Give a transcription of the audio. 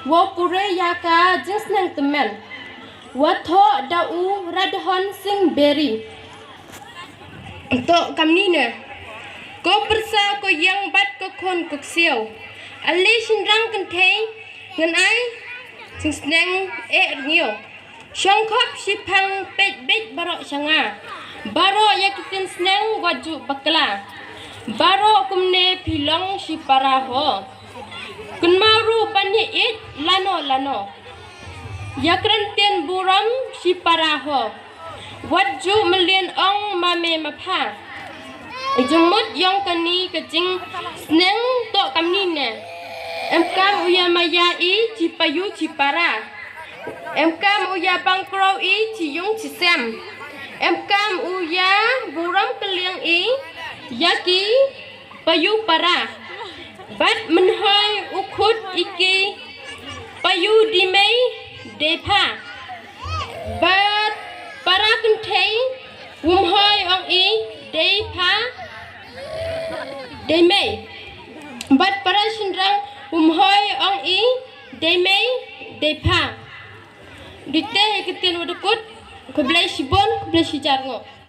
wo pure yaka jingsneng Tymmen wo tho dau radhon sing beri untuk kami ne ko persa ko yang bat ko kon ko siau ali sinrang kan thei ngan ai jingsneng ngio shongkhop sipang pet bet barok sanga baro yakitin sneng waju bakla baro kumne pilong sipara ho kunmaru bani it lano yakranten buram sipara ho waju melian ong mame mapha jemut yong kani kecing sneng to kami ne emkam uya maya i cipayu cipara emkam uya bangkro i ciyung cisem emkam uya buram keliang i yaki payu para bat menhoi ukut iki payu dimei depa bat para kentei umhoi ong i depa demei bat para sinrang umhoi ong i demei depa dite ketin wadukut keblai sibon keblai sijarngo